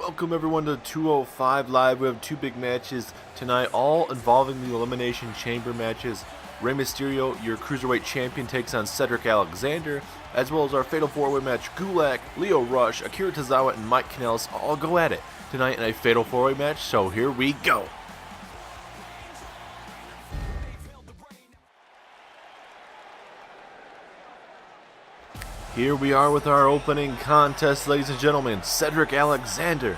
Welcome everyone to 205 Live. We have two big matches tonight, all involving the Elimination Chamber matches. Rey Mysterio, your Cruiserweight Champion, takes on Cedric Alexander, as well as our Fatal 4-Way match. Gulak, Lio Rush, Akira Tozawa, and Mike Kanellis all go at it tonight in a Fatal 4-Way match, so here we go. Here we are with our opening contest, ladies and gentlemen. Cedric Alexander,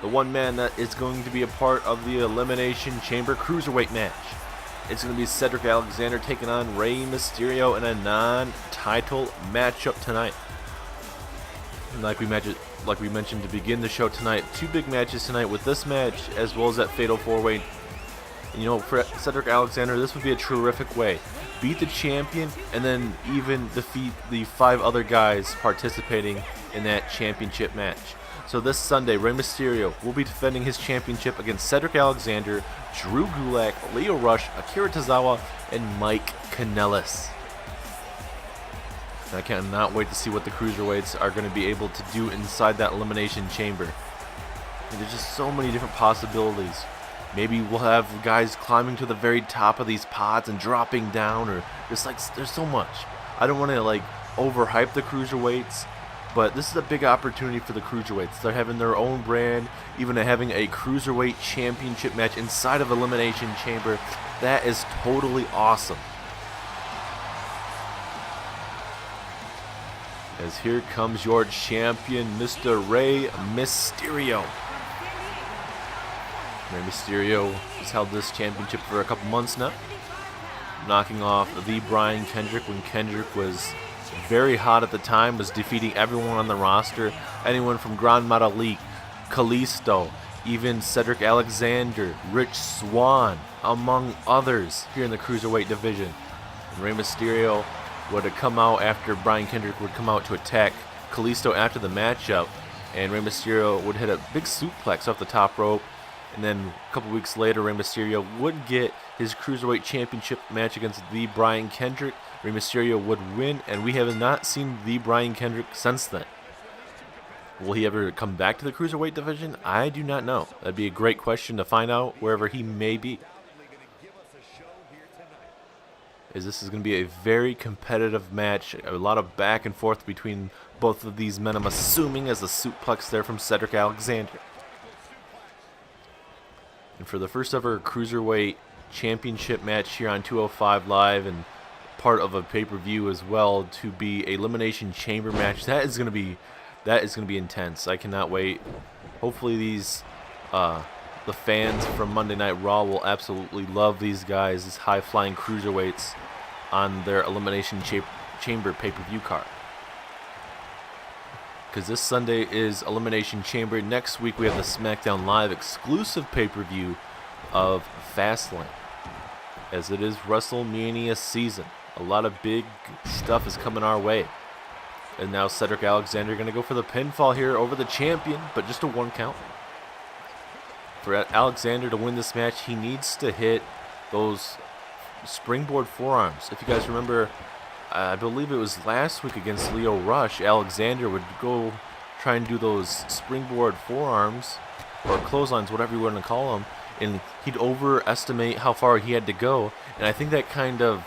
the one man that is going to be a part of the Elimination Chamber Cruiserweight match. It's going to be Cedric Alexander taking on Rey Mysterio in a non-title matchup tonight. And like we mentioned to begin the show tonight, two big matches tonight with this match as well as that Fatal 4-Way. You know, for Cedric Alexander, this would be a terrific way. Beat the champion and then even defeat the 5 other guys participating in that championship match. So this Sunday, Rey Mysterio will be defending his championship against Cedric Alexander, Drew Gulak, Lio Rush, Akira Tozawa, and Mike Kanellis. I cannot wait to see what the Cruiserweights are going to be able to do inside that Elimination Chamber. And there's just so many different possibilities. Maybe we'll have guys climbing to the very top of these pods and dropping down, or just like there's so much. I don't want to like overhype the Cruiserweights, but this is a big opportunity for the Cruiserweights. They're having their own brand, even having a Cruiserweight Championship match inside of Elimination Chamber. That is totally awesome. As here comes your champion, Mr. Rey Mysterio. Rey Mysterio has held this championship for a couple months now, knocking off the Brian Kendrick when Kendrick was very hot at the time, was defeating everyone on the roster, anyone from Grand Metalik, Kalisto, even Cedric Alexander, Rich Swann, among others here in the Cruiserweight division. And Rey Mysterio would have come out after Brian Kendrick would come out to attack Kalisto after the matchup, and Rey Mysterio would hit a big suplex off the top rope. And then a couple weeks later, Rey Mysterio would get his Cruiserweight Championship match against the Brian Kendrick. Rey Mysterio would win, and we have not seen the Brian Kendrick since then. Will he ever come back to the Cruiserweight division? I do not know. That'd be a great question to find out wherever he may be. As this is going to be a very competitive match, a lot of back and forth between both of these men, I'm assuming, as a suplex there from Cedric Alexander. And for the first ever Cruiserweight Championship match here on 205 Live, and part of a pay-per-view as well, to be a Elimination Chamber match, that is going to be intense. I cannot wait. Hopefully these the fans from Monday Night Raw will absolutely love these guys, these high-flying Cruiserweights, on their Elimination Chamber pay-per-view card. Because this Sunday is Elimination Chamber. Next week we have the SmackDown Live exclusive pay-per-view of Fastlane, as it is WrestleMania season. A lot of big stuff is coming our way. And now Cedric Alexander going to go for the pinfall here over the champion, but just a 1 count. For Alexander to win this match, he needs to hit those springboard forearms. If you guys remember, I believe it was last week against Lio Rush, Alexander would go try and do those springboard forearms, or clotheslines, whatever you want to call them, and he'd overestimate how far he had to go, and I think that kind of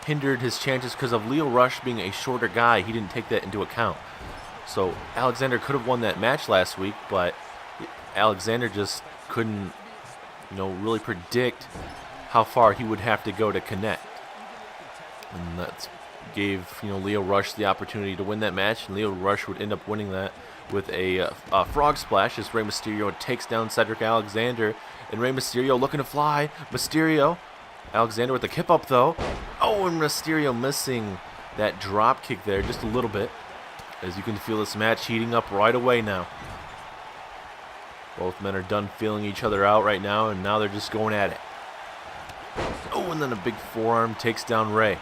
hindered his chances because of Lio Rush being a shorter guy. He didn't take that into account. So Alexander could have won that match last week, but Alexander just couldn't, really predict how far he would have to go to connect. And that gave Lio Rush the opportunity to win that match, and Lio Rush would end up winning that with a frog splash as Rey Mysterio takes down Cedric Alexander. And Rey Mysterio looking to fly. Alexander with the kip up though. Oh, and Mysterio missing that drop kick there just a little bit. As you can feel this match heating up right away now. Both men are done feeling each other out right now, and now they're just going at it. Oh, and then a big forearm takes down Rey.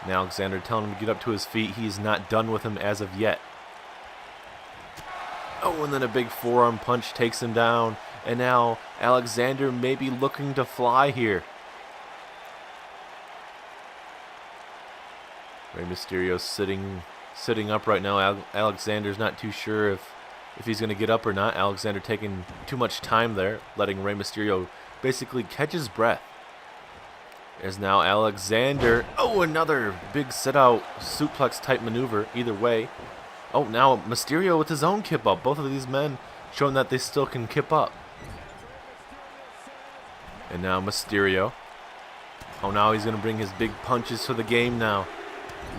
And Alexander telling him to get up to his feet. He's not done with him as of yet. Oh, and then a big forearm punch takes him down. And now Alexander may be looking to fly here. Rey Mysterio sitting up right now. Alexander's not too sure if if he's going to get up or not. Alexander taking too much time there, letting Rey Mysterio basically catch his breath. There's now Alexander. Oh, another big sit-out suplex type maneuver. Either way. Oh, now Mysterio with his own kip up. Both of these men showing that they still can kip up. And now Mysterio. Oh, now he's going to bring his big punches to the game now.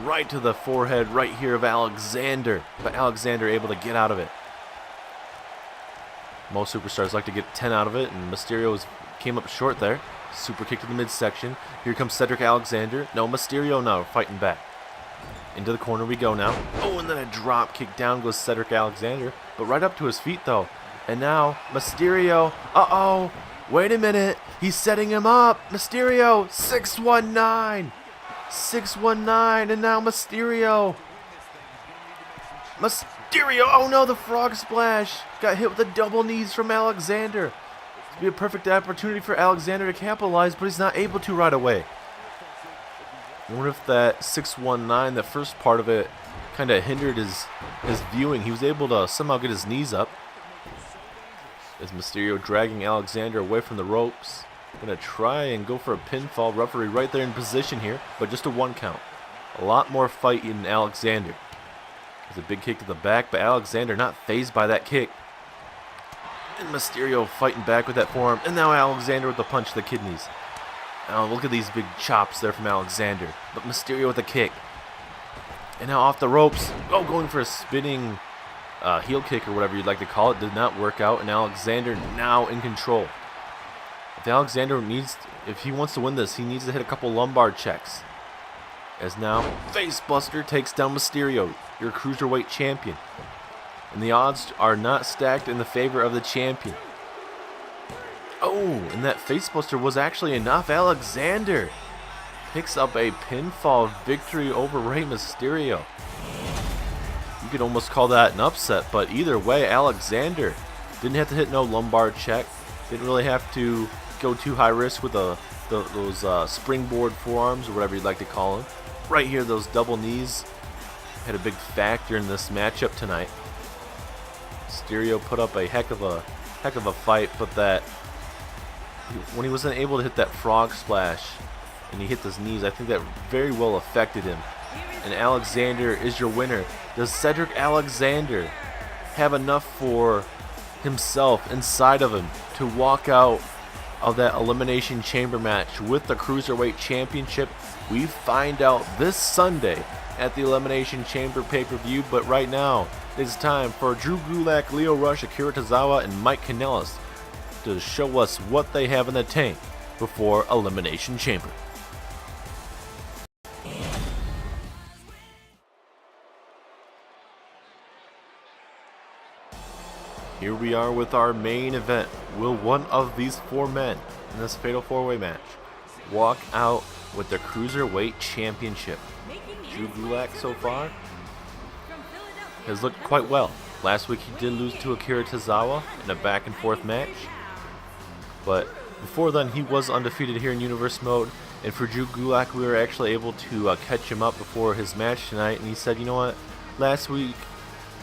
Right to the forehead right here of Alexander. But Alexander able to get out of it. Most superstars like to get 10 out of it, and Mysterio came up short there. Super kick to the midsection. Here comes Cedric Alexander. No, Mysterio now fighting back. Into the corner we go now. Oh, and then a drop kick. Down goes Cedric Alexander. But right up to his feet, though. And now Mysterio. Uh-oh. Wait a minute. He's setting him up. Mysterio. 619. 619. And now Mysterio. Mysterio. Oh, no. The frog splash. Got hit with the double knees from Alexander. It'd be a perfect opportunity for Alexander to capitalize, but he's not able to right away. I wonder if that 619, the first part of it, kind of hindered his viewing. He was able to somehow get his knees up. As Mysterio dragging Alexander away from the ropes. Gonna try and go for a pinfall. Referee right there in position here, but just a 1 count. A lot more fight in Alexander. There's a big kick to the back, but Alexander not fazed by that kick. And Mysterio fighting back with that forearm. And now Alexander with the punch to the kidneys. Now look at these big chops there from Alexander. But Mysterio with a kick. And now off the ropes. Oh, going for a spinning heel kick or whatever you'd like to call it. Did not work out. And Alexander now in control. If he wants to win this, he needs to hit a couple lumbar checks. As now Facebuster takes down Mysterio, your Cruiserweight champion. And the odds are not stacked in the favor of the champion. Oh, and that Facebuster was actually enough. Alexander picks up a pinfall victory over Rey Mysterio. You could almost call that an upset, but either way, Alexander didn't have to hit no lumbar check. Didn't really have to go too high risk with those springboard forearms or whatever you'd like to call them. Right here, those double knees had a big factor in this matchup tonight. Mysterio put up a heck of a fight, but when he wasn't able to hit that frog splash and he hit his knees, I think that very well affected him. And Alexander is your winner. Does Cedric Alexander have enough for himself inside of him to walk out of that Elimination Chamber match with the Cruiserweight Championship? We find out this Sunday at the Elimination Chamber pay-per-view, but right now it's time for Drew Gulak, Lio Rush, Akira Tozawa, and Mike Kanellis to show us what they have in the tank before Elimination Chamber. Here we are with our main event. Will one of these 4 men in this Fatal 4-Way match walk out with the Cruiserweight Championship? Drew Gulak so far has looked quite well. Last week he did lose to Akira Tozawa in a back and forth match, but before then he was undefeated here in Universe Mode. And for Drew Gulak, we were actually able to catch him up before his match tonight, and he said, you know what, last week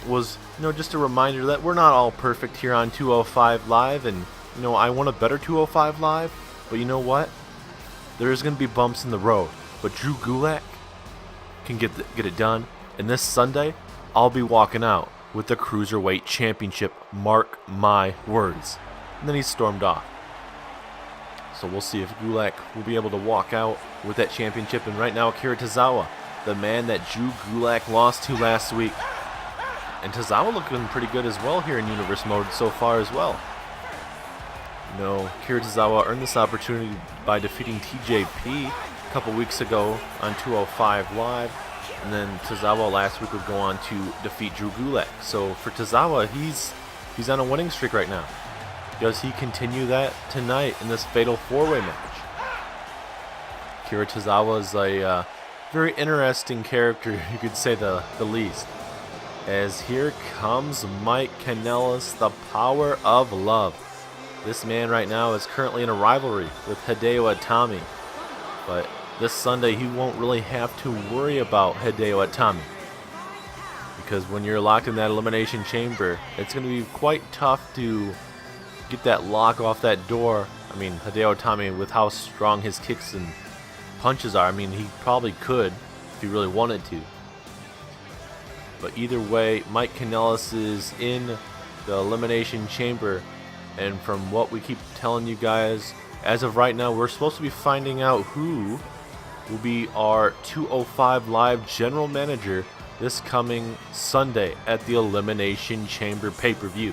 was just a reminder that we're not all perfect here on 205 Live, and I want a better 205 Live, but you know what, there's going to be bumps in the road, but Drew Gulak can get it done. And this Sunday, I'll be walking out with the Cruiserweight Championship. Mark my words. And then he stormed off. So we'll see if Gulak will be able to walk out with that championship. And right now, Akira Tozawa, the man that Drew Gulak lost to last week. And Tozawa looking pretty good as well here in Universe Mode so far as well. Akira Tozawa earned this opportunity by defeating TJP a couple weeks ago on 205 Live, and then Tozawa last week would go on to defeat Drew Gulak. So for Tozawa, he's on a winning streak right now. Does he continue that tonight in this Fatal 4-Way match? Akira Tozawa is a very interesting character, you could say the least. As here comes Mike Kanellis, the power of love. This man right now is currently in a rivalry with Hideo Itami, but this Sunday he won't really have to worry about Hideo Itami, because when you're locked in that Elimination Chamber, it's going to be quite tough to get that lock off that door. I mean, Hideo Itami, with how strong his kicks and punches are, I mean, he probably could if he really wanted to. But either way, Mike Kanellis is in the Elimination Chamber, and from what we keep telling you guys, as of right now, we're supposed to be finding out who will be our 205 Live General Manager this coming Sunday at the Elimination Chamber pay-per-view.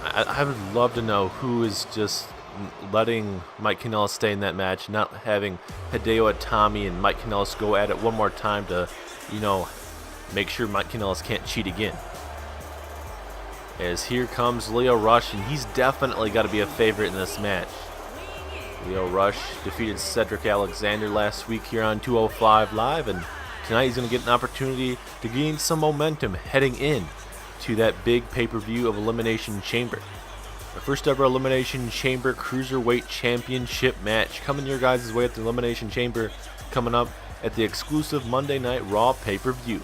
I would love to know who is just letting Mike Kanellis stay in that match, not having Hideo Itami and Mike Kanellis go at it one more time to, you know, make sure Mike Kanellis can't cheat again. As here comes Lio Rush, and he's definitely got to be a favorite in this match. Lio Rush defeated Cedric Alexander last week here on 205 Live, and tonight he's going to get an opportunity to gain some momentum heading in to that big pay-per-view of Elimination Chamber. The first ever Elimination Chamber Cruiserweight Championship match coming your guys' way at the Elimination Chamber, coming up at the exclusive Monday Night Raw pay-per-view.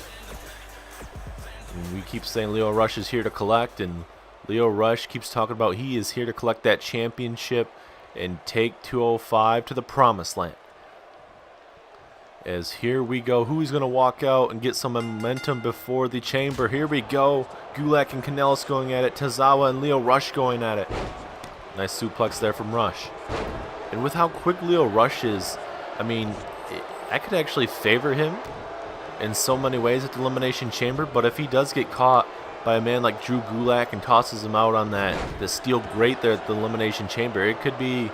And we keep saying Lio Rush is here to collect, and Lio Rush keeps talking about he is here to collect that championship and take 205 to the promised land. As here we go, who's going to walk out and get some momentum before the chamber? Here we go, Gulak and Kanellis going at it, Tozawa and Lio Rush going at it. Nice suplex there from Rush. And with how quick Lio Rush is, I mean, I could actually favor him in so many ways at the Elimination Chamber, but if he does get caught by a man like Drew Gulak and tosses him out on the steel grate there at the Elimination Chamber, it could be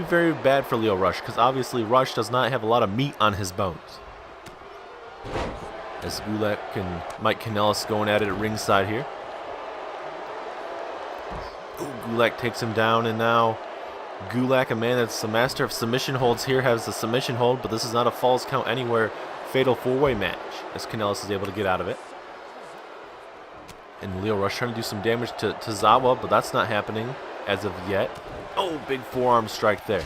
very bad for Lio Rush, because obviously Rush does not have a lot of meat on his bones. As Gulak and Mike Kanellis going at it at ringside here. Ooh, Gulak takes him down, and now Gulak, a man that's the master of submission holds here, has the submission hold, but this is not a Falls Count Anywhere fatal four-way match, as Kanellis is able to get out of it. And Lio Rush trying to do some damage to Tozawa, but that's not happening as of yet. Oh, big forearm strike there.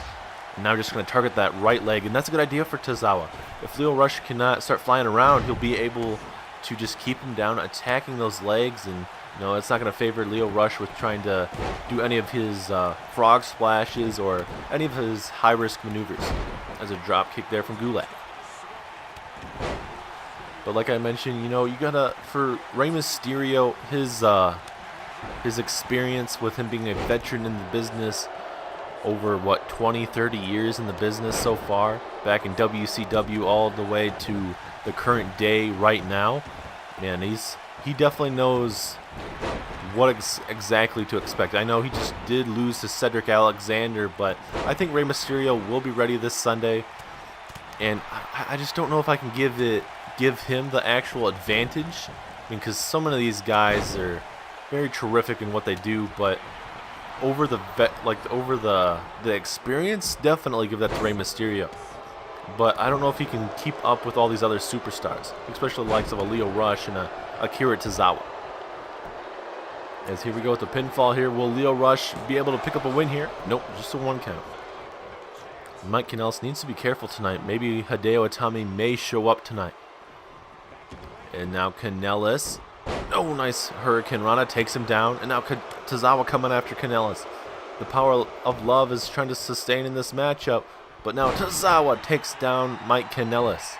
And now just going to target that right leg, and that's a good idea for Tozawa. If Lio Rush cannot start flying around, he'll be able to just keep him down, attacking those legs, and it's not going to favor Lio Rush with trying to do any of his frog splashes or any of his high-risk maneuvers. As a drop kick there from Gulak. But like I mentioned, you gotta, for Rey Mysterio, his experience with him being a veteran in the business over, 20, 30 years in the business so far, back in WCW all the way to the current day right now, man, he definitely knows what exactly to expect. I know he just did lose to Cedric Alexander, but I think Rey Mysterio will be ready this Sunday, and I just don't know if I can give him the actual advantage. I mean, because so many of these guys are very terrific in what they do, but over the experience, definitely give that to Rey Mysterio. But I don't know if he can keep up with all these other superstars, especially the likes of a Lio Rush and a Akira Tozawa. As here we go with the pinfall here. Will Lio Rush be able to pick up a win here? Nope, just a 1 count. Mike Kanellis needs to be careful tonight. Maybe Hideo Itami may show up tonight. And now Kanellis. Oh, nice Hurricane Rana takes him down. And now Tozawa coming after Kanellis. The power of love is trying to sustain in this matchup. But now Tozawa takes down Mike Kanellis.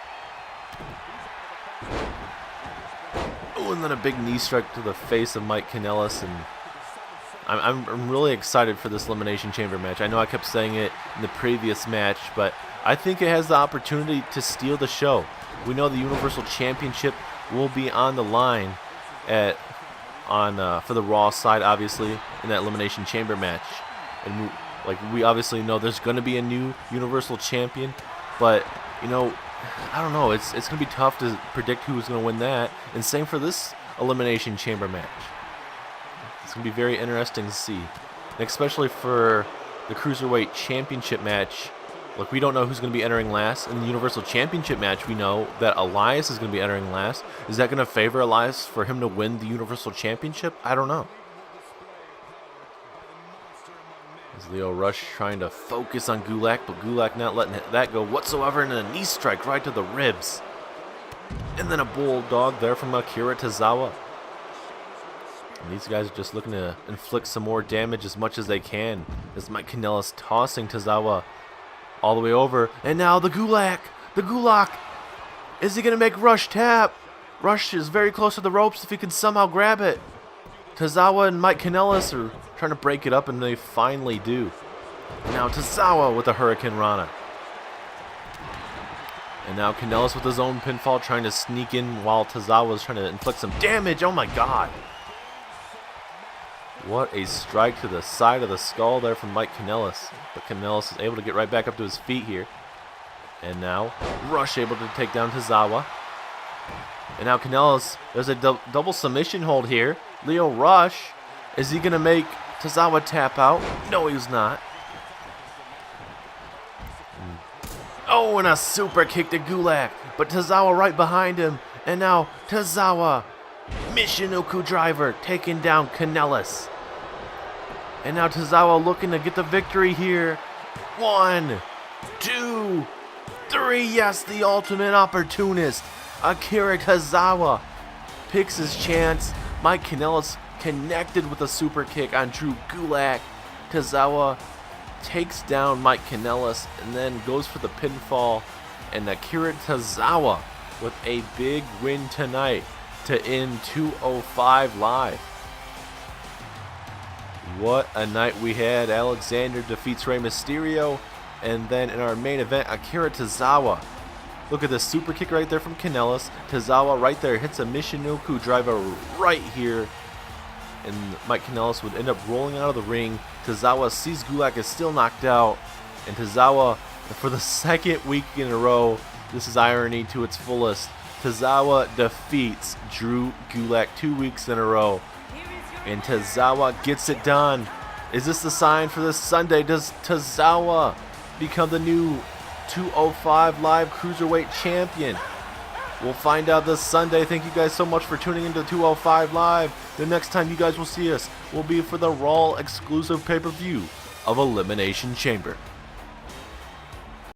Oh, and then a big knee strike to the face of Mike Kanellis. And I'm really excited for this Elimination Chamber match. I know I kept saying it in the previous match, but I think it has the opportunity to steal the show. We know the Universal Championship will be on the line for the Raw side, obviously, in that Elimination Chamber match. And we obviously know there's going to be a new Universal Champion, but I don't know. It's going to be tough to predict who's going to win that. And same for this Elimination Chamber match. It's going to be very interesting to see, and especially for the Cruiserweight Championship match. Look, we don't know who's going to be entering last. In the Universal Championship match, we know that Elias is going to be entering last. Is that going to favor Elias for him to win the Universal Championship? I don't know. As Lio Rush trying to focus on Gulak, but Gulak not letting that go whatsoever, and a knee strike right to the ribs. And then a bulldog there from Akira Tozawa. And these guys are just looking to inflict some more damage as much as they can. As Mike Kanellis tossing Tozawa all the way over. And now the Gulak. The Gulak. Is he going to make Rush tap? Rush is very close to the ropes if he can somehow grab it. Tozawa and Mike Kanellis are trying to break it up, and they finally do. Now Tozawa with the Hurricane Rana. And now Kanellis with his own pinfall, trying to sneak in while Tozawa is trying to inflict some damage. Oh my god. What a strike to the side of the skull there from Mike Kanellis. But Kanellis is able to get right back up to his feet here. And now Rush able to take down Tozawa. And now Kanellis, there's a double submission hold here. Lio Rush, is he going to make Tozawa tap out? No, he's not. Oh, and a super kick to Gulak. But Tozawa right behind him. And now Tozawa, Michinoku driver, taking down Kanellis. And now Tozawa looking to get the victory here. 1, 2, 3. Yes, the ultimate opportunist. Akira Tozawa picks his chance. Mike Kanellis connected with a super kick on Drew Gulak. Tozawa takes down Mike Kanellis and then goes for the pinfall. And Akira Tozawa with a big win tonight to end 205 Live. What a night we had. Alexander defeats Rey Mysterio. And then in our main event, Akira Tozawa. Look at this super kick right there from Kanellis. Tozawa right there hits a Michinoku driver right here. And Mike Kanellis would end up rolling out of the ring. Tozawa sees Gulak is still knocked out. And Tozawa, for the second week in a row, this is irony to its fullest, Tozawa defeats Drew Gulak 2 weeks in a row. And Tozawa gets it done. Is this the sign for this Sunday? Does Tozawa become the new 205 Live Cruiserweight Champion? We'll find out this Sunday. Thank you guys so much for tuning into 205 Live. The next time you guys will see us will be for the Raw exclusive pay-per-view of Elimination Chamber.